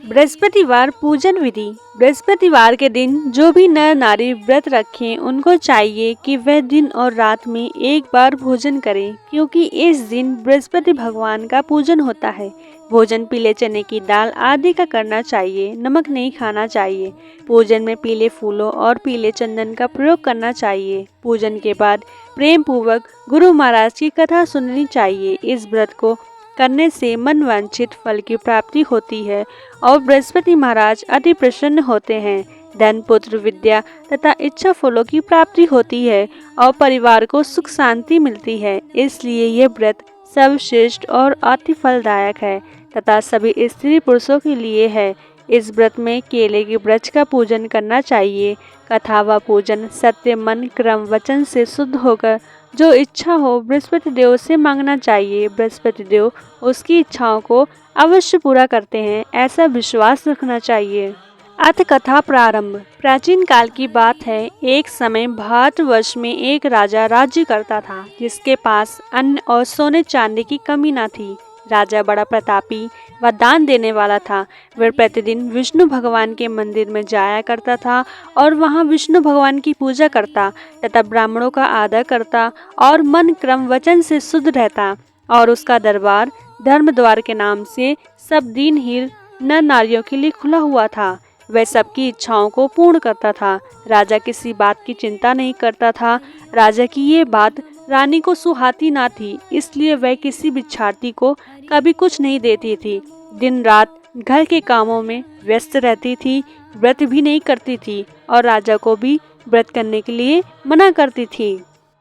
बृहस्पतिवार पूजन विधि। बृहस्पतिवार के दिन जो भी नर नारी व्रत रखें उनको चाहिए कि वह दिन और रात में एक बार भोजन करें, क्योंकि इस दिन बृहस्पति भगवान का पूजन होता है। भोजन पीले चने की दाल आदि का करना चाहिए, नमक नहीं खाना चाहिए। पूजन में पीले फूलों और पीले चंदन का प्रयोग करना चाहिए। पूजन के बाद प्रेम पूर्वक गुरु महाराज की कथा सुननी चाहिए। इस व्रत को करने से मन वांछित फल की प्राप्ति होती है और बृहस्पति महाराज अति प्रसन्न होते हैं। धन, पुत्र, विद्या तथा इच्छा फलों की प्राप्ति होती है और परिवार को सुख शांति मिलती है। इसलिए यह व्रत सर्वश्रेष्ठ और अति फलदायक है तथा सभी स्त्री पुरुषों के लिए है। इस व्रत में केले के वृक्ष का पूजन करना चाहिए। कथा व पूजन सत्य, मन, क्रम, वचन से शुद्ध होकर जो इच्छा हो बृहस्पति देव से मांगना चाहिए। बृहस्पति देव उसकी इच्छाओं को अवश्य पूरा करते हैं, ऐसा विश्वास रखना चाहिए। अथ कथा प्रारंभ। प्राचीन काल की बात है। एक समय भारतवर्ष में एक राजा राज्य करता था, जिसके पास अन्न और सोने चांदी की कमी न थी। राजा बड़ा प्रतापी व दान देने वाला था। वह प्रतिदिन विष्णु भगवान के मंदिर में जाया करता था और वहां विष्णु भगवान की पूजा करता तथा ब्राह्मणों का आदर करता और मन, क्रम, वचन से शुद्ध रहता। और उसका दरबार धर्म द्वार के नाम से सब दीनहीन नर नारियों के लिए खुला हुआ था। वह सबकी इच्छाओं को पूर्ण करता था। राजा किसी बात की चिंता नहीं करता था। राजा की ये बात रानी को सुहाती ना थी, इसलिए वह किसी भिक्षार्थी को कभी कुछ नहीं देती थी। दिन रात घर के कामों में व्यस्त रहती थी, व्रत भी नहीं करती थी और राजा को भी व्रत करने के लिए मना करती थी।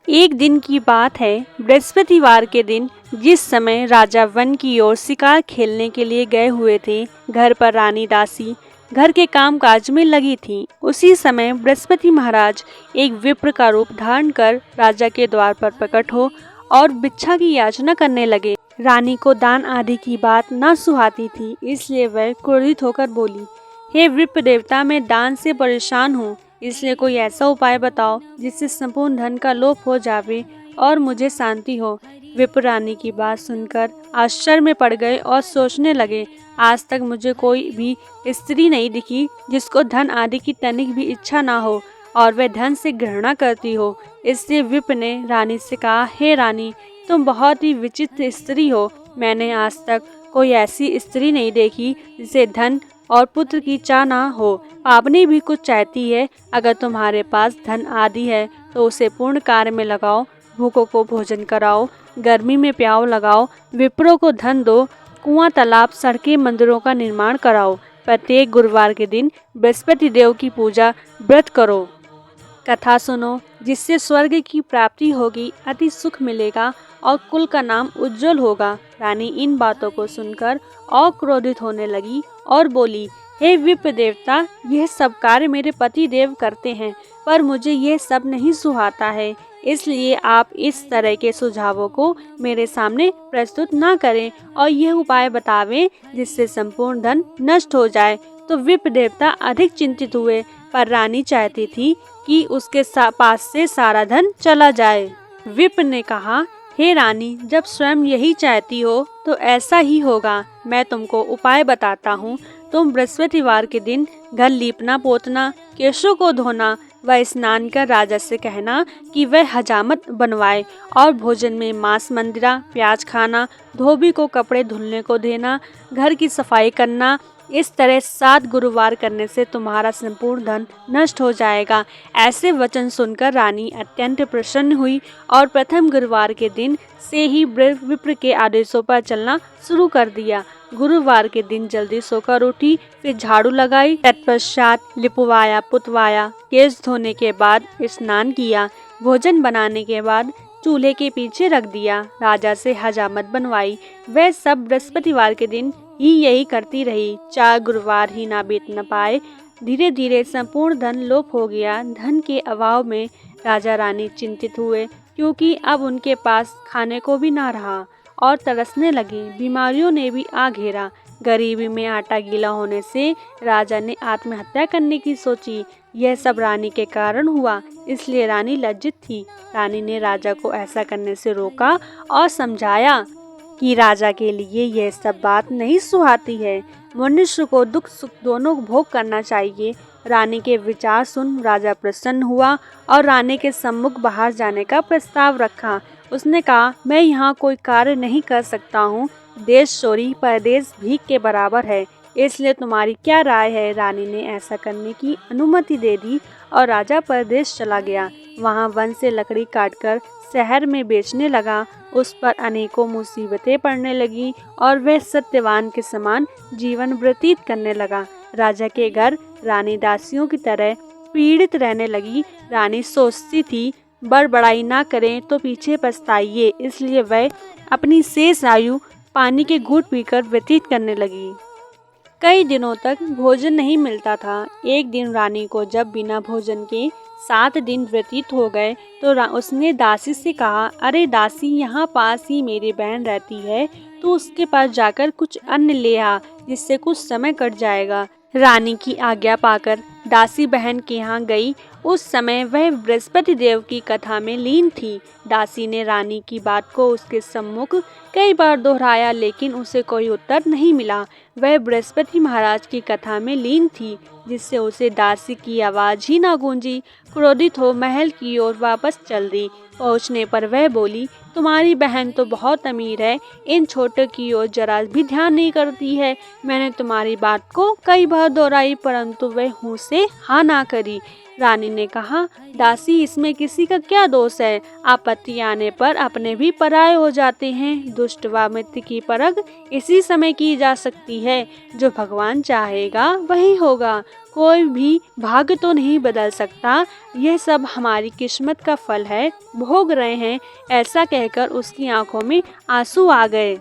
एक दिन की बात है, बृहस्पतिवार के दिन जिस समय राजा वन की ओर शिकार खेलने के लिए गए हुए थे, घर पर रानी दासी घर के काम काज में लगी थी। उसी समय बृहस्पति महाराज एक विप्र का रूप धारण कर राजा के द्वार पर प्रकट हो और भिक्षा की याचना करने लगे। रानी को दान आदि की बात न सुहाती थी, इसलिए वह क्रोधित होकर बोली, हे विप्र देवता, मैं दान से परेशान हूँ, इसलिए कोई ऐसा उपाय बताओ जिससे संपूर्ण धन का लोप हो जावे और मुझे शांति हो। विप्र रानी की बात सुनकर आश्चर्य में पड़ गए और सोचने लगे, आज तक मुझे कोई भी स्त्री नहीं दिखी जिसको धन आदि की तनिक भी इच्छा ना हो और वह धन से घृणा करती हो। इसलिए विप्र ने रानी से कहा, हे रानी, तुम बहुत ही विचित्र स्त्री हो। मैंने आज तक कोई ऐसी स्त्री नहीं देखी जिसे धन और पुत्र की चाह ना हो। पावनी भी कुछ चाहती है। अगर तुम्हारे पास धन आदि है तो उसे पूर्ण कार्य में लगाओ। भूखों को भोजन कराओ, गर्मी में प्याव लगाओ, विप्रों को धन दो, कुआं, तालाब, सड़कें, मंदिरों का निर्माण कराओ। प्रत्येक गुरुवार के दिन बृहस्पति देव की पूजा व्रत करो। कथा सुनो, जिससे स्वर्ग की प्राप्ति होगी, अति सुख मिलेगा और कुल का नाम उज्जवल होगा। रानी इन बातों को सुनकर और क्रोधित होने लगी और बोली, हे विप्र देवता, यह सब कार्य मेरे पति देव करते हैं, पर मुझे यह सब नहीं सुहाता है, इसलिए आप इस तरह के सुझावों को मेरे सामने प्रस्तुत ना करें और यह उपाय बतावें जिससे संपूर्ण धन नष्ट हो जाए। तो विप्र देवता अधिक चिंतित हुए, पर रानी चाहती थी कि उसके पास से सारा धन चला जाए। विप्र ने कहा, हे रानी, जब स्वयं यही चाहती हो तो ऐसा ही होगा। मैं तुमको उपाय बताता हूँ। तुम बृहस्पतिवार के दिन घर लीपना पोतना, केशों को धोना व स्नान कर राजा से कहना कि वह हजामत बनवाए और भोजन में मांस, मंदिरा, प्याज खाना, धोबी को कपड़े धुलने को देना, घर की सफाई करना। इस तरह 7 गुरुवार करने से तुम्हारा संपूर्ण धन नष्ट हो जाएगा। ऐसे वचन सुनकर रानी अत्यंत प्रसन्न हुई और प्रथम गुरुवार के दिन से ही विप्र के आदेशों पर चलना शुरू कर दिया। गुरुवार के दिन जल्दी सोकर उठी, फिर झाड़ू लगाई, तत्पश्चात लिपवाया, पुतवाया, केश धोने के बाद स्नान किया, भोजन बनाने के बाद चूल्हे के पीछे रख दिया, राजा से हजामत बनवाई। वह सब बृहस्पतिवार के दिन ही यही करती रही। 4 गुरुवार ही ना बीत न पाए, धीरे धीरे संपूर्ण धन लोप हो गया। धन के अभाव में राजा रानी चिंतित हुए, क्योंकि अब उनके पास खाने को भी ना रहा और तरसने लगे। बीमारियों ने भी आ घेरा। गरीबी में आटा गीला होने से राजा ने आत्महत्या करने की सोची। यह सब रानी के कारण हुआ, इसलिए रानी लज्जित थी। रानी ने राजा को ऐसा करने से रोका और समझाया कि राजा के लिए यह सब बात नहीं सुहाती है। मनुष्य को दुख सुख दोनों भोग करना चाहिए। रानी के विचार सुन राजा प्रसन्न हुआ और रानी के सम्मुख बाहर जाने का प्रस्ताव रखा। उसने कहा, मैं यहाँ कोई कार्य नहीं कर सकता हूँ। देश चोरी परदेश भीख के बराबर है, इसलिए तुम्हारी क्या राय है। रानी ने ऐसा करने की अनुमति दे दी और राजा परदेश चला गया। वहाँ वन से लकड़ी काटकर शहर में बेचने लगा। उस पर अनेकों मुसीबतें पड़ने लगी और वह सत्यवान के समान जीवन व्यतीत करने लगा। राजा के घर रानी दासियों की तरह पीड़ित रहने लगी। रानी सोचती थी, बड़बड़ाई ना करें तो पीछे पछताइए, इसलिए वह अपनी शेष आयु पानी के घूंट पीकर व्यतीत करने लगी। कई दिनों तक भोजन नहीं मिलता था। एक दिन रानी को जब बिना भोजन के 7 दिन व्यतीत हो गए तो उसने दासी से कहा, अरे दासी, यहाँ पास ही मेरी बहन रहती है, तो उसके पास जाकर कुछ अन्न ले आ, जिससे कुछ समय कट जाएगा। रानी की आज्ञा पाकर दासी बहन के यहाँ गई। उस समय वह बृहस्पति देव की कथा में लीन थी। दासी ने रानी की बात को उसके सम्मुख कई बार दोहराया, लेकिन उसे कोई उत्तर नहीं मिला। वह बृहस्पति महाराज की कथा में लीन थी, जिससे उसे दासी की आवाज़ ही ना गूंजी। क्रोधित हो महल की ओर वापस चल दी। पहुंचने पर वह बोली, तुम्हारी बहन तो बहुत अमीर है, इन छोटे की ओर जरा भी ध्यान नहीं करती है। मैंने तुम्हारी बात को कई बार दोहराई, परंतु वह हूँ से हाँ ना करी। रानी ने कहा, दासी, इसमें किसी का क्या दोष है। आपत्ति आने पर अपने भी पराये हो जाते हैं। दुष्ट व मित्र की परख इसी समय की जा सकती है। जो भगवान चाहेगा वही होगा। कोई भी भाग्य तो नहीं बदल सकता। यह सब हमारी किस्मत का फल है, भोग रहे हैं। ऐसा कहकर उसकी आंखों में आंसू आ गए।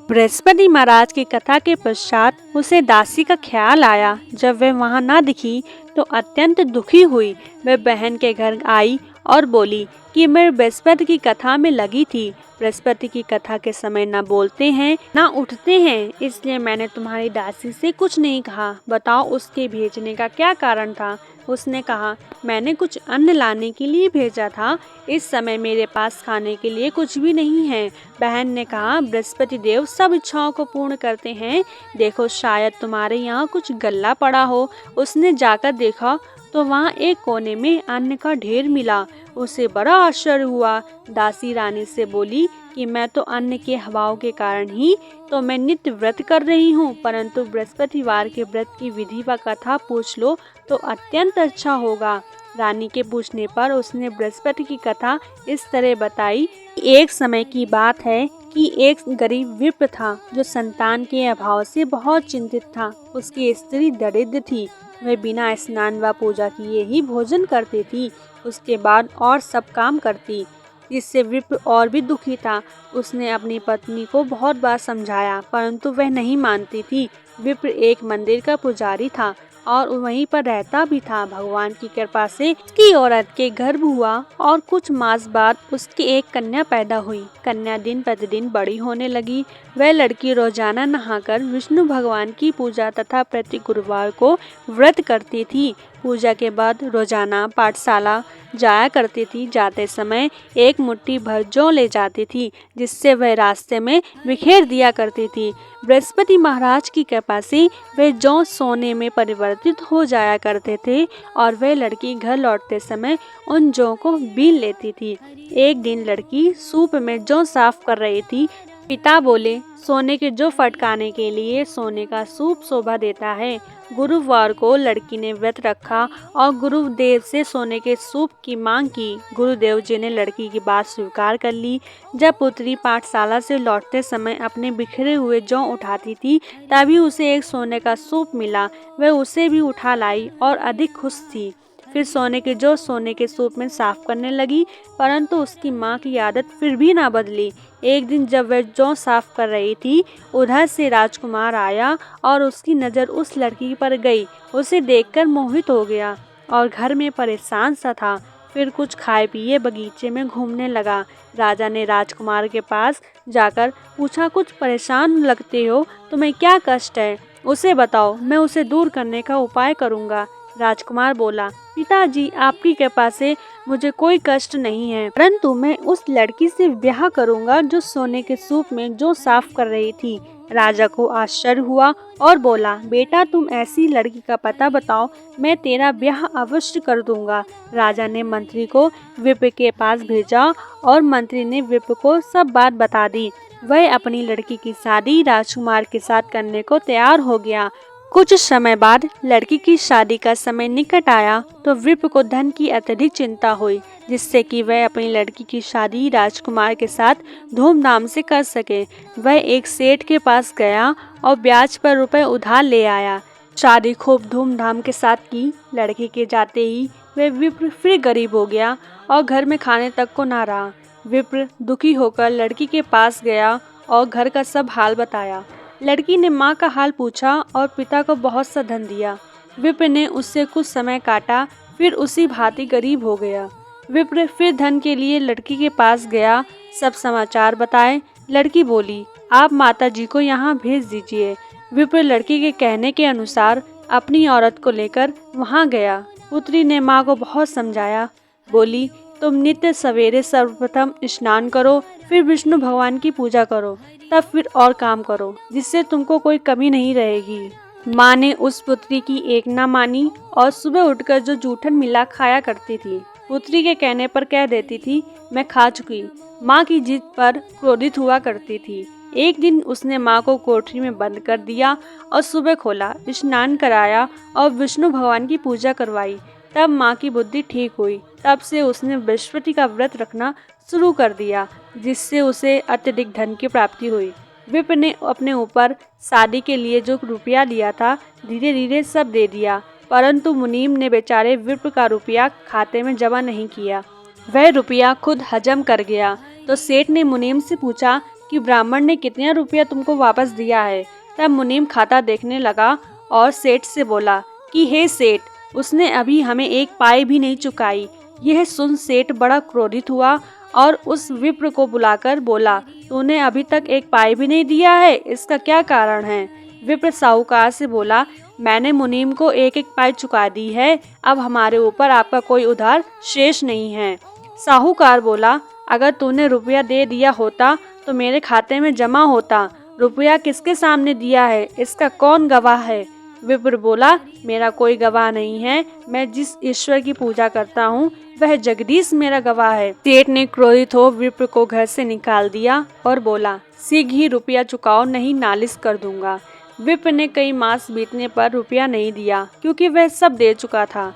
बृहस्पति महाराज की कथा के पश्चात उसे दासी का ख्याल आया। जब वह वहां ना दिखी तो अत्यंत दुखी हुई। वह बहन के घर आई और बोली कि मैं बृहस्पति की कथा में लगी थी। बृहस्पति की कथा के समय न बोलते हैं न उठते हैं, इसलिए मैंने तुम्हारी दासी से कुछ नहीं कहा। बताओ उसके भेजने का क्या कारण था। उसने कहा, मैंने कुछ अन्न लाने के लिए भेजा था। इस समय मेरे पास खाने के लिए कुछ भी नहीं है। बहन ने कहा, बृहस्पति देव सब इच्छाओं को पूर्ण करते हैं। देखो, शायद तुम्हारे यहाँ कुछ गल्ला पड़ा हो। उसने जाकर देखा तो वहाँ एक कोने में अन्न का ढेर मिला। उसे बड़ा आश्चर्य हुआ। दासी रानी से बोली कि मैं तो अन्न के अभाव के कारण ही तो मैं नित्य व्रत कर रही हूँ, परंतु बृहस्पतिवार के व्रत की विधि व कथा पूछ लो तो अत्यंत अच्छा होगा। रानी के पूछने पर उसने बृहस्पति की कथा इस तरह बताई। एक समय की बात है कि एक गरीब विप्र था जो संतान के अभाव से बहुत चिंतित था। उसकी स्त्री दरिद्र थी। वह बिना स्नान व पूजा किए ही भोजन करती थी, उसके बाद और सब काम करती, जिससे विप्र और भी दुखी था। उसने अपनी पत्नी को बहुत बार समझाया, परंतु वह नहीं मानती थी। विप्र एक मंदिर का पुजारी था और वहीं पर रहता भी था। भगवान की कृपा से उसकी औरत के गर्भ हुआ और कुछ मास बाद उसकी एक कन्या पैदा हुई। कन्या दिन प्रतिदिन बड़ी होने लगी। वह लड़की रोजाना नहाकर विष्णु भगवान की पूजा तथा प्रति गुरुवार को व्रत करती थी। पूजा के बाद रोजाना पाठशाला जाया करती थी। जाते समय एक मुट्ठी भर जौ ले जाती थी, जिससे वह रास्ते में बिखेर दिया करती थी। बृहस्पति महाराज की कृपा से वे जौ सोने में परिवर्तित हो जाया करते थे और वह लड़की घर लौटते समय उन जौ को बीन लेती थी। एक दिन लड़की सूप में जौ साफ कर रही थी। पिता बोले, सोने के जौ फटकाने के लिए सोने का सूप शोभा देता है। गुरुवार को लड़की ने व्रत रखा और गुरुदेव से सोने के सूप की मांग की। गुरुदेव जी ने लड़की की बात स्वीकार कर ली। जब पुत्री पाठशाला से लौटते समय अपने बिखरे हुए जौ उठाती थी, तभी उसे एक सोने का सूप मिला। वह उसे भी उठा लाई और अधिक खुश थी। फिर सोने के जौ सोने के सूप में साफ करने लगी, परंतु उसकी माँ की आदत फिर भी ना बदली। एक दिन जब वह जौ साफ कर रही थी, उधर से राजकुमार आया और उसकी नज़र उस लड़की पर गई। उसे देखकर मोहित हो गया और घर में परेशान सा था। फिर कुछ खाए पिए बगीचे में घूमने लगा। राजा ने राजकुमार के पास जाकर पूछा, कुछ परेशान लगते हो, तुम्हें क्या कष्ट है, उसे बताओ, मैं उसे दूर करने का उपाय करूँगा। राजकुमार बोला, पिताजी आपकी कृपा से मुझे कोई कष्ट नहीं है, परंतु मैं उस लड़की से ब्याह करूंगा जो सोने के सूप में जो साफ कर रही थी। राजा को आश्चर्य हुआ और बोला, बेटा तुम ऐसी लड़की का पता बताओ, मैं तेरा ब्याह अवश्य कर दूंगा। राजा ने मंत्री को विप्र के पास भेजा और मंत्री ने विप्र को सब बात बता दी। वह अपनी लड़की की शादी राजकुमार के साथ करने को तैयार हो गया। कुछ समय बाद लड़की की शादी का समय निकट आया तो विप्र को धन की अत्यधिक चिंता हुई, जिससे कि वह अपनी लड़की की शादी राजकुमार के साथ धूमधाम से कर सके। वह एक सेठ के पास गया और ब्याज पर रुपए उधार ले आया। शादी खूब धूमधाम के साथ की। लड़की के जाते ही वह विप्र फिर गरीब हो गया और घर में खाने तक को ना रहा। विप्र दुखी होकर लड़की के पास गया और घर का सब हाल बताया। लड़की ने माँ का हाल पूछा और पिता को बहुत सा धन दिया। विप्र ने उससे कुछ समय काटा, फिर उसी भांति गरीब हो गया। विप्र फिर धन के लिए लड़की के पास गया, सब समाचार बताए। लड़की बोली, आप माताजी को यहाँ भेज दीजिए। विप्र लड़की के कहने के अनुसार अपनी औरत को लेकर वहाँ गया। पुत्री ने माँ को बहुत समझाया। बोली, तुम नित्य सवेरे सर्वप्रथम स्नान करो, फिर विष्णु भगवान की पूजा करो, तब फिर और काम करो, जिससे तुमको कोई कमी नहीं रहेगी। माँ ने उस पुत्री की एक ना मानी और सुबह उठकर जो जूठन मिला खाया करती थी। पुत्री के कहने पर कह देती थी, मैं खा चुकी। माँ की जिद पर क्रोधित हुआ करती थी। एक दिन उसने माँ को कोठरी में बंद कर दिया और सुबह खोला, स्नान कराया और विष्णु भगवान की पूजा करवाई। तब माँ की बुद्धि ठीक हुई। तब से उसने बृहस्पति का व्रत रखना शुरू कर दिया, जिससे उसे अत्यधिक धन की प्राप्ति हुई। विप्र ने अपने ऊपर शादी के लिए जो रुपया लिया था धीरे धीरे सब दे दिया, परंतु मुनीम ने बेचारे विप्र का रुपया खाते में जमा नहीं किया। वह रुपया खुद हजम कर गया। तो सेठ ने मुनीम से पूछा कि ब्राह्मण ने कितना रुपया तुमको वापस दिया है। तब मुनीम खाता देखने लगा और सेठ से बोला कि हे सेठ, उसने अभी हमें एक पाई भी नहीं चुकाई। यह सुन सेठ बड़ा क्रोधित हुआ और उस विप्र को बुलाकर बोला, तूने अभी तक एक पाई भी नहीं दिया है, इसका क्या कारण है। विप्र साहूकार से बोला, मैंने मुनीम को एक एक पाई चुका दी है, अब हमारे ऊपर आपका कोई उधार शेष नहीं है। साहूकार बोला, अगर तूने रुपया दे दिया होता तो मेरे खाते में जमा होता। रुपया किसके सामने दिया है, इसका कौन गवाह है। विप्र बोला, मेरा कोई गवाह नहीं है, मैं जिस ईश्वर की पूजा करता हूँ वह जगदीश मेरा गवाह है। सेठ ने क्रोधित हो विप्र को घर से निकाल दिया और बोला, शीघ्र ही रुपया चुकाओ, नहीं नालिश कर दूंगा। विप्र ने कई मास बीतने पर रुपया नहीं दिया, क्योंकि वह सब दे चुका था।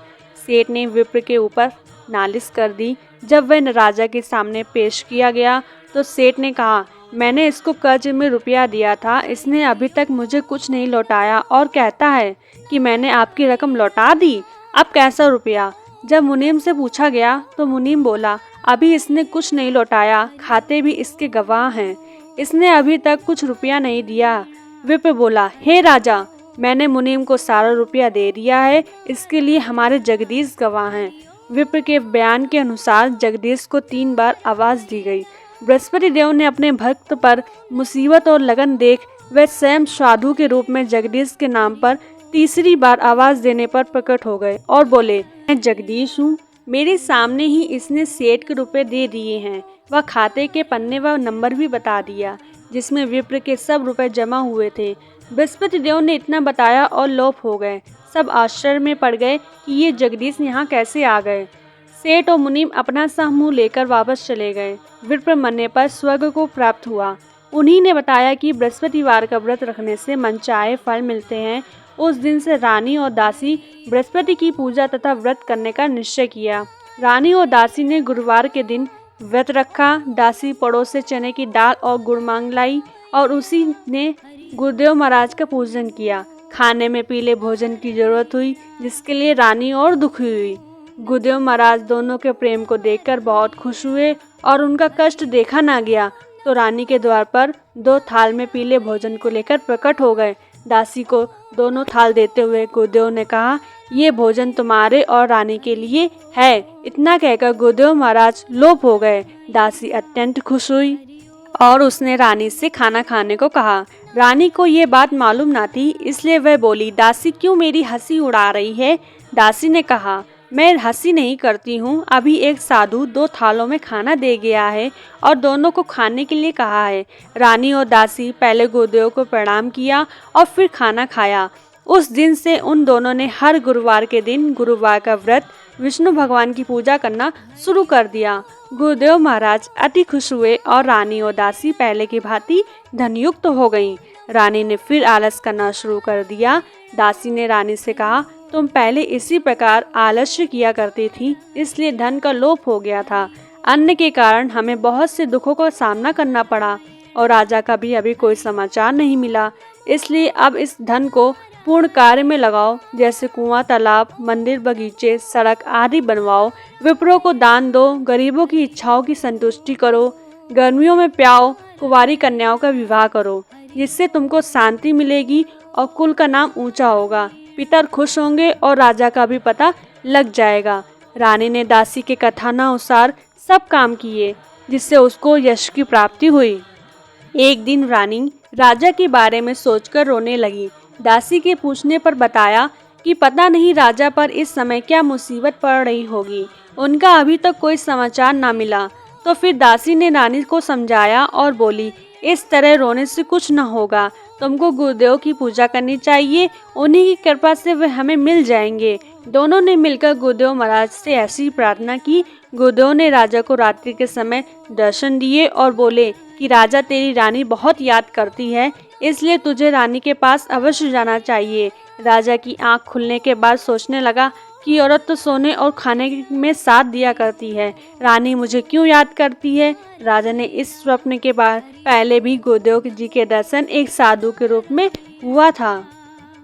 सेठ ने विप्र के ऊपर नालिश कर दी। जब वह राजा के सामने पेश किया गया तो सेठ ने कहा, मैंने इसको कर्ज में रुपया दिया था, इसने अभी तक मुझे कुछ नहीं लौटाया और कहता है कि मैंने आपकी रकम लौटा दी। अब कैसा रुपया। जब मुनीम से पूछा गया तो मुनीम बोला, अभी इसने कुछ नहीं लौटाया, खाते भी इसके गवाह हैं, इसने अभी तक कुछ रुपया नहीं दिया। विप्र बोला, हे राजा, मैंने मुनीम को सारा रुपया दे दिया है, इसके लिए हमारे जगदीश गवाह हैं। विप्र के बयान के अनुसार जगदीश को 3 बार आवाज दी गई। बृहस्पति देव ने अपने भक्त पर मुसीबत और लगन देख वह स्वयं साधु के रूप में जगदीश के नाम पर तीसरी बार आवाज देने पर प्रकट हो गए और बोले, मैं जगदीश हूँ, मेरे सामने ही इसने सेठ के रुपए दे दिए हैं। वह खाते के पन्ने व नंबर भी बता दिया, जिसमें विप्र के सब रुपए जमा हुए थे। बृहस्पति देव ने इतना बताया और लोप हो गए। सब आश्चर्य में पड़ गए कि ये जगदीश यहाँ कैसे आ गए। सेठ और मुनीम अपना सा मुँह लेकर वापस चले गए। विप्र मरने पर स्वर्ग को प्राप्त हुआ। उन्हीं ने बताया कि बृहस्पतिवार का व्रत रखने से मनचाहे फल मिलते हैं। उस दिन से रानी और दासी बृहस्पति की पूजा तथा व्रत करने का निश्चय किया। रानी और दासी ने गुरुवार के दिन व्रत रखा। दासी पड़ोस से चने की दाल और गुड़ मांग लाई और उसी ने गुरुदेव महाराज का पूजन किया। खाने में पीले भोजन की जरूरत हुई, जिसके लिए रानी और दुखी हुई। गुरुदेव महाराज दोनों के प्रेम को देखकर बहुत खुश हुए और उनका कष्ट देखा ना गया तो रानी के द्वार पर 2 थाल में पीले भोजन को लेकर प्रकट हो गए। दासी को दोनों थाल देते हुए गुरुदेव ने कहा, ये भोजन तुम्हारे और रानी के लिए है। इतना कहकर गुरुदेव महाराज लोप हो गए। दासी अत्यंत खुश हुई और उसने रानी से खाना खाने को कहा। रानी को ये बात मालूम ना थी, इसलिए वह बोली, दासी क्यों मेरी हंसी उड़ा रही है? दासी ने कहा, मैं हंसी नहीं करती हूँ, अभी एक साधु 2 थालों में खाना दे गया है और दोनों को खाने के लिए कहा है। रानी और दासी पहले गुरुदेव को प्रणाम किया और फिर खाना खाया। उस दिन से उन दोनों ने हर गुरुवार के दिन गुरुवार का व्रत विष्णु भगवान की पूजा करना शुरू कर दिया। गुरुदेव महाराज अति खुश हुए और रानी और दासी पहले की भांति धनयुक्त हो गईं। रानी ने फिर आलस करना शुरू कर दिया। दासी ने रानी से कहा, तुम पहले इसी प्रकार आलस्य किया करती थी, इसलिए धन का लोप हो गया था। अन्न के कारण हमें बहुत से दुखों का सामना करना पड़ा और राजा का भी अभी कोई समाचार नहीं मिला, इसलिए अब इस धन को पूर्ण कार्य में लगाओ, जैसे कुआं, तालाब, मंदिर, बगीचे, सड़क आदि बनवाओ। विप्रों को दान दो, गरीबों की इच्छाओं की संतुष्टि करो, गर्मियों में प्याओ, कुंवारी कन्याओं का विवाह करो, जिससे तुमको शांति मिलेगी और कुल का नाम ऊंचा होगा। पितर खुश होंगे और राजा का भी पता लग जाएगा। रानी ने दासी के कथनानुसार सब काम किए, जिससे उसको यश की प्राप्ति हुई। एक दिन रानी राजा के बारे में सोचकर रोने लगी। दासी के पूछने पर बताया कि पता नहीं राजा पर इस समय क्या मुसीबत पड़ रही होगी, उनका अभी तक कोई समाचार ना मिला। तो फिर दासी ने रानी को समझाया और बोली, इस तरह रोने से कुछ न होगा, तुमको गुरुदेव की पूजा करनी चाहिए, उन्हीं की कृपा से वे हमें मिल जाएंगे। दोनों ने मिलकर गुरुदेव महाराज से ऐसी प्रार्थना की। गुरुदेव ने राजा को रात्रि के समय दर्शन दिए और बोले कि राजा, तेरी रानी बहुत याद करती है, इसलिए तुझे रानी के पास अवश्य जाना चाहिए। राजा की आंख खुलने के बाद सोचने लगा कि औरत तो सोने और खाने में साथ दिया करती है, रानी मुझे क्यों याद करती है? राजा ने इस स्वप्न के बाद पहले भी गुरुदेव जी के दर्शन एक साधु के रूप में हुआ था।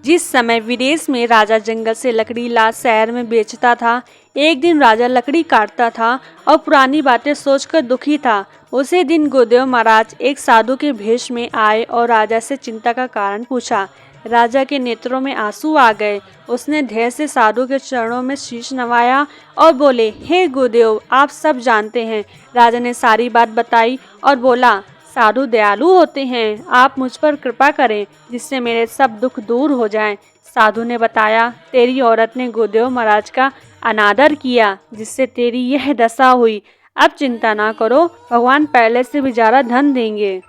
जिस समय विदेश में राजा जंगल से लकड़ी ला शहर में बेचता था, एक दिन राजा लकड़ी काटता था और पुरानी बातें सोचकर दुखी था। उसी दिन गुरुदेव महाराज एक साधु के भेष में आए और राजा से चिंता का कारण पूछा। राजा के नेत्रों में आंसू आ गए। उसने धैर्य से साधु के चरणों में शीश नवाया और बोले, हे गुरुदेव, आप सब जानते हैं। राजा ने सारी बात बताई और बोला, साधु दयालु होते हैं, आप मुझ पर कृपा करें जिससे मेरे सब दुख दूर हो जाएं। साधु ने बताया, तेरी औरत ने गुरुदेव महाराज का अनादर किया, जिससे तेरी यह दशा हुई। अब चिंता ना करो, भगवान पहले से भी ज्यादा धन देंगे।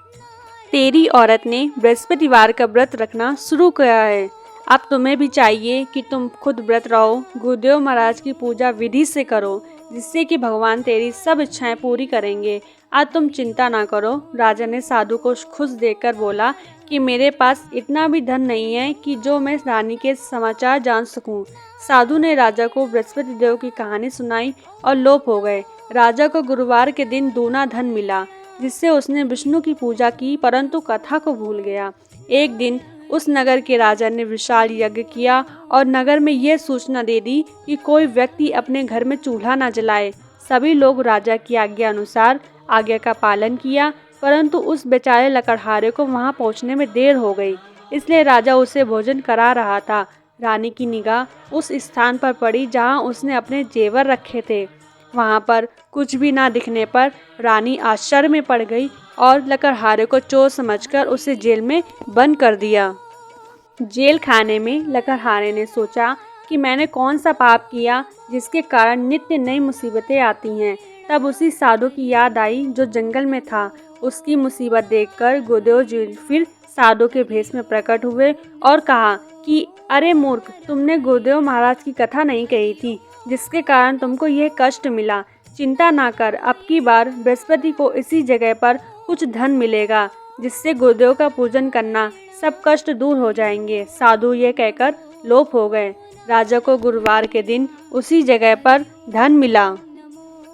तेरी औरत ने बृहस्पतिवार का व्रत रखना शुरू किया है। अब तुम्हें भी चाहिए कि तुम खुद व्रत रहो, गुरुदेव महाराज की पूजा विधि से करो, जिससे कि भगवान तेरी सब इच्छाएं पूरी करेंगे। आज तुम चिंता ना करो। राजा ने साधु को खुश देखकर बोला कि मेरे पास इतना भी धन नहीं है कि जो मैं रानी के समाचार जान सकूं। साधु ने राजा को बृहस्पति देव की कहानी सुनाई और लोप हो गए। राजा को गुरुवार के दिन दूना धन मिला, जिससे उसने विष्णु की पूजा की, परंतु कथा को भूल गया। एक दिन उस नगर के राजा ने विशाल यज्ञ किया और नगर में यह सूचना दे दी कि कोई व्यक्ति अपने घर में चूल्हा न जलाए। सभी लोग राजा की आज्ञा अनुसार आज्ञा का पालन किया, परंतु उस बेचारे लकड़हारे को वहां पहुंचने में देर हो गई, इसलिए राजा उसे भोजन करा रहा था। रानी की निगाह उस स्थान पर पड़ी जहां उसने अपने जेवर रखे थे। वहां पर कुछ भी ना दिखने पर रानी आश्चर्य में पड़ गई और लकड़हारे को चोर समझकर उसे जेल में बंद कर दिया। जेल खाने में लकड़हारे ने सोचा कि मैंने कौन सा पाप किया जिसके कारण नित्य नई मुसीबतें आती हैं। तब उसी साधु की याद आई जो जंगल में था। उसकी मुसीबत देखकर गुरुदेव जी फिर साधु के भेष में प्रकट हुए और कहा कि अरे मूर्ख, तुमने गुरुदेव महाराज की कथा नहीं कही थी, जिसके कारण तुमको यह कष्ट मिला। चिंता ना कर, अब की बार बृहस्पति को इसी जगह पर कुछ धन मिलेगा, जिससे गुरुदेव का पूजन करना, सब कष्ट दूर हो जाएंगे। साधु ये कहकर लोप हो गए। राजा को गुरुवार के दिन उसी जगह पर धन मिला,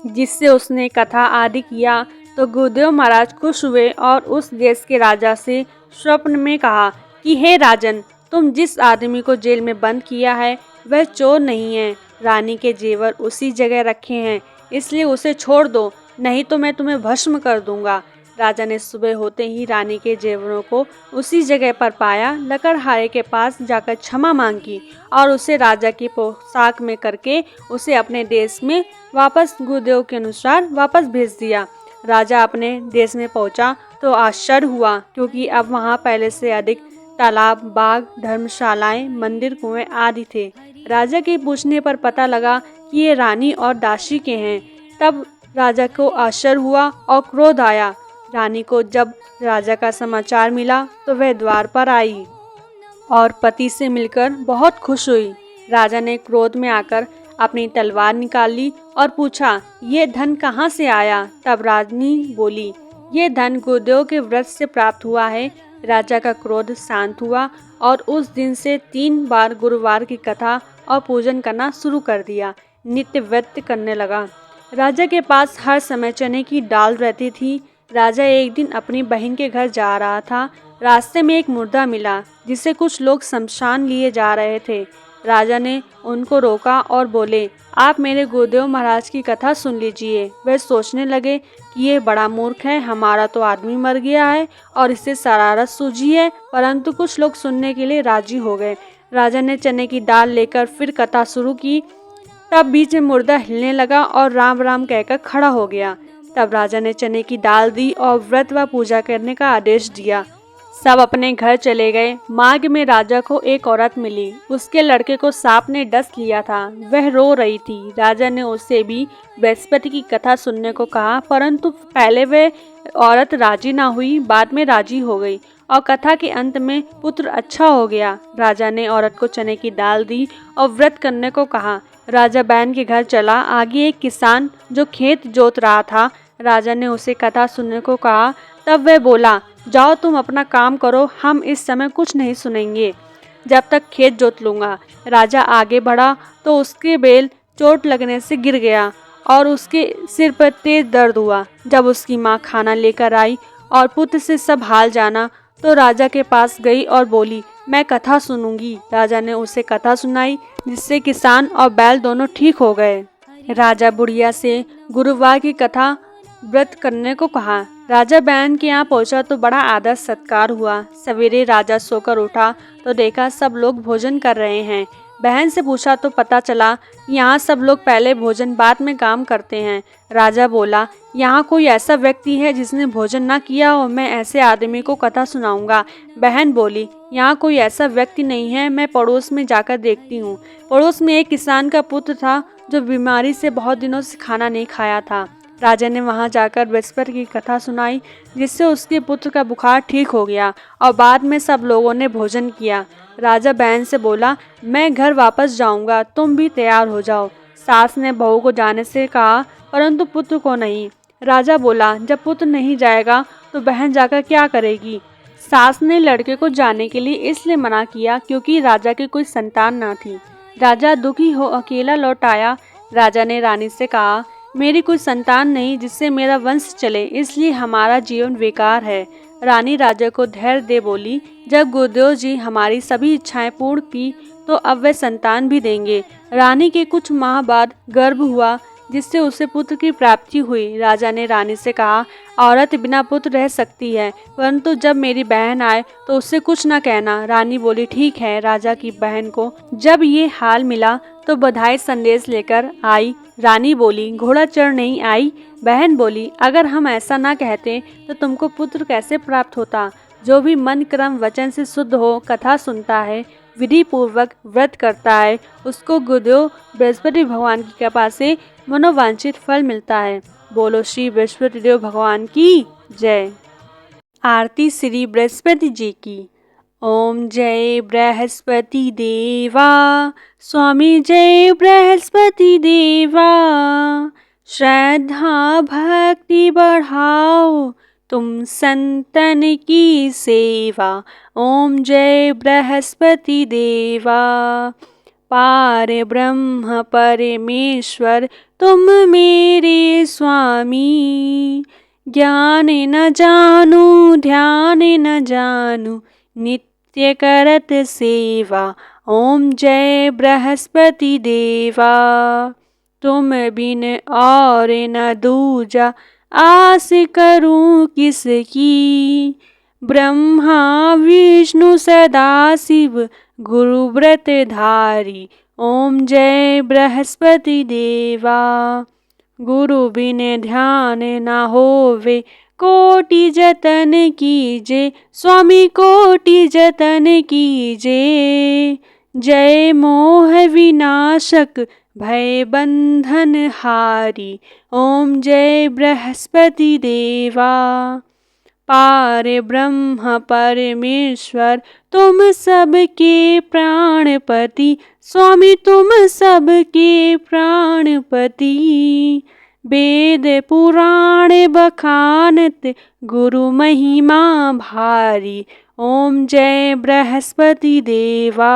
जिससे उसने कथा आदि किया तो गुरुदेव महाराज खुश हुए और उस देश के राजा से स्वप्न में कहा कि हे राजन, तुम जिस आदमी को जेल में बंद किया है वह चोर नहीं है। रानी के जेवर उसी जगह रखे हैं, इसलिए उसे छोड़ दो, नहीं तो मैं तुम्हें भस्म कर दूंगा। राजा ने सुबह होते ही रानी के जेवरों को उसी जगह पर पाया। लकड़हारे के पास जाकर क्षमा मांगी और उसे राजा की पोशाक में करके उसे अपने देश में वापस गुरुदेव के अनुसार वापस भेज दिया। राजा अपने देश में पहुंचा तो आश्चर्य हुआ, क्योंकि अब वहां पहले से अधिक तालाब, बाग, धर्मशालाएं, मंदिर, कुएं आदि थे। राजा के पूछने पर पता लगा कि ये रानी और दासी के हैं। तब राजा को आश्चर्य हुआ और क्रोध आया। रानी को जब राजा का समाचार मिला तो वह द्वार पर आई और पति से मिलकर बहुत खुश हुई। राजा ने क्रोध में आकर अपनी तलवार निकाल ली और पूछा, ये धन कहाँ से आया? तब रानी बोली, ये धन गुरुदेव के व्रत से प्राप्त हुआ है। राजा का क्रोध शांत हुआ और उस दिन से 3 बार गुरुवार की कथा और पूजन करना शुरू कर दिया। नित्य व्रत करने लगा। राजा के पास हर समय चने की दाल रहती थी। राजा एक दिन अपनी बहन के घर जा रहा था। रास्ते में एक मुर्दा मिला जिसे कुछ लोग शमशान लिए जा रहे थे। राजा ने उनको रोका और बोले, आप मेरे गुरुदेव महाराज की कथा सुन लीजिए। वे सोचने लगे कि ये बड़ा मूर्ख है, हमारा तो आदमी मर गया है और इससे शरारत सूझी है, परंतु कुछ लोग सुनने के लिए राजी हो गए। राजा ने चने की दाल लेकर फिर कथा शुरू की। तब बीच में मुर्दा हिलने लगा और राम राम कहकर खड़ा हो गया। तब राजा ने चने की दाल दी और व्रत व पूजा करने का आदेश दिया। सब अपने घर चले गए। मार्ग में राजा को एक औरत मिली। उसके लड़के को सांप ने डस लिया था। वह रो रही थी। राजा ने उससे भी बृहस्पति की कथा सुनने को कहा, परंतु पहले वह औरत राजी ना हुई, बाद में राजी हो गई और कथा के अंत में पुत्र अच्छा हो गया। राजा ने औरत को चने की दाल दी और व्रत करने को कहा। राजा बहन के घर चला। आगे एक किसान जो खेत जोत रहा था। राजा ने उसे कथा सुनने को कहा। तब वह बोला, जाओ तुम अपना काम करो, हम इस समय कुछ नहीं सुनेंगे जब तक खेत जोत लूँगा। राजा आगे बढ़ा तो उसके बैल चोट लगने से गिर गया और उसके सिर पर तेज दर्द हुआ। जब उसकी माँ खाना लेकर आई और पुत्र से सब हाल जाना तो राजा के पास गई और बोली, मैं कथा सुनूंगी। राजा ने उसे कथा सुनाई, जिससे किसान और बैल दोनों ठीक हो गए। राजा बुढ़िया से गुरुवार की कथा व्रत करने को कहा। राजा बहन के यहाँ पहुंचा तो बड़ा आदर सत्कार हुआ। सवेरे राजा सोकर उठा तो देखा सब लोग भोजन कर रहे हैं। बहन से पूछा तो पता चला यहाँ सब लोग पहले भोजन बाद में काम करते हैं। राजा बोला, यहाँ कोई ऐसा व्यक्ति है जिसने भोजन ना किया हो? मैं ऐसे आदमी को कथा सुनाऊंगा। बहन बोली, यहाँ कोई ऐसा व्यक्ति नहीं है, मैं पड़ोस में जाकर देखती हूँ। पड़ोस में एक किसान का पुत्र था जो बीमारी से बहुत दिनों से खाना नहीं खाया था। राजा ने वहां जाकर बृहस्पति की कथा सुनाई, जिससे उसके पुत्र का बुखार ठीक हो गया और बाद में सब लोगों ने भोजन किया। राजा बहन से बोला, मैं घर वापस जाऊंगा, तुम भी तैयार हो जाओ। सास ने बहू को जाने से कहा, परंतु पुत्र को नहीं। राजा बोला, जब पुत्र नहीं जाएगा तो बहन जाकर क्या करेगी? सास ने लड़के को जाने के लिए इसलिए मना किया क्योंकि राजा की कोई संतान न थी। राजा दुखी हो अकेला लौट आया। राजा ने रानी से कहा, मेरी कोई संतान नहीं जिससे मेरा वंश चले, इसलिए हमारा जीवन बेकार है। रानी राजा को धैर्य दे बोली, जब गुरुदेव जी हमारी सभी इच्छाएं पूर्ण की तो अब वे संतान भी देंगे। रानी के कुछ माह बाद गर्भ हुआ, जिससे उसे पुत्र की प्राप्ति हुई। राजा ने रानी से कहा, औरत बिना पुत्र रह सकती है, परंतु जब मेरी बहन आए तो उससे कुछ न कहना। रानी बोली, ठीक है। राजा की बहन को जब ये हाल मिला तो बधाई संदेश लेकर आई। रानी बोली, घोड़ा चढ़ नहीं आई? बहन बोली, अगर हम ऐसा ना कहते तो तुमको पुत्र कैसे प्राप्त होता? जो भी मन क्रम वचन से शुद्ध हो, कथा सुनता है, विधि पूर्वक व्रत करता है, उसको गुरुदेव बृहस्पति भगवान की कृपा से मनोवांछित फल मिलता है। बोलो श्री बृहस्पति देव भगवान की जय। आरती श्री बृहस्पति जी की। ओम जय बृहस्पति देवा, स्वामी जय बृहस्पति देवा। श्रद्धा भक्ति बढ़ाओ, तुम संतन की सेवा। ओम जय बृहस्पति देवा। पार ब्रह्म परमेश्वर तुम मेरे स्वामी। ज्ञान न जानू ध्यान न जानू, नित्य करत सेवा। ओम जय बृहस्पति देवा। तुम बिन और न दूजा, आस करूं किसकी। ब्रह्मा विष्णु सदा शिव, गुरु व्रत धारी। ओम जय बृहस्पति देवा। गुरु बिन ध्यान न होवे, कोटि जतन कीजे, स्वामी कोटि जतन कीजे। जय मोह विनाशक, भय बंधन हारी, ओम जय बृहस्पति देवा। पार ब्रह्म परमेश्वर, तुम सबके प्राणपति, स्वामी तुम सबके प्राणपति। वेद पुराण बखानत, गुरु महिमा भारी, ओम जय बृहस्पति देवा।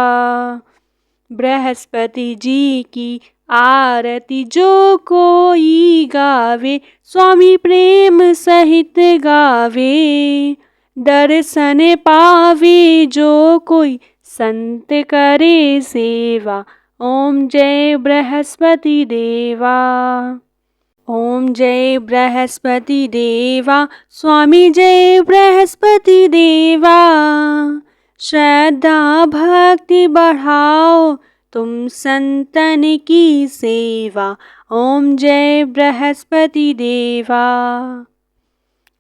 बृहस्पति जी की आरती जो कोई गावे, स्वामी प्रेम सहित गावे। दर्शन पावे जो कोई, संत करे सेवा, ओम जय बृहस्पति देवा। ओम जय बृहस्पति देवा, स्वामी जय बृहस्पति देवा। श्रद्धा भक्ति बढ़ाओ, तुम संतन की सेवा, ओम जय बृहस्पति देवा।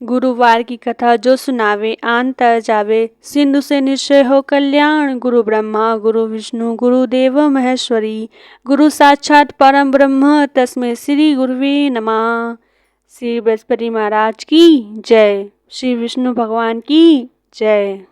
गुरुवार की कथा जो सुनावे आन तर जावे, सिंधु से निश्चय हो कल्याण। गुरु ब्रह्मा गुरु विष्णु गुरुदेव महेश्वरी, गुरु साक्षात परम ब्रह्म तस्मै श्री गुरुवे नमः। श्री बृहस्पति महाराज की जय, श्री विष्णु भगवान की जय।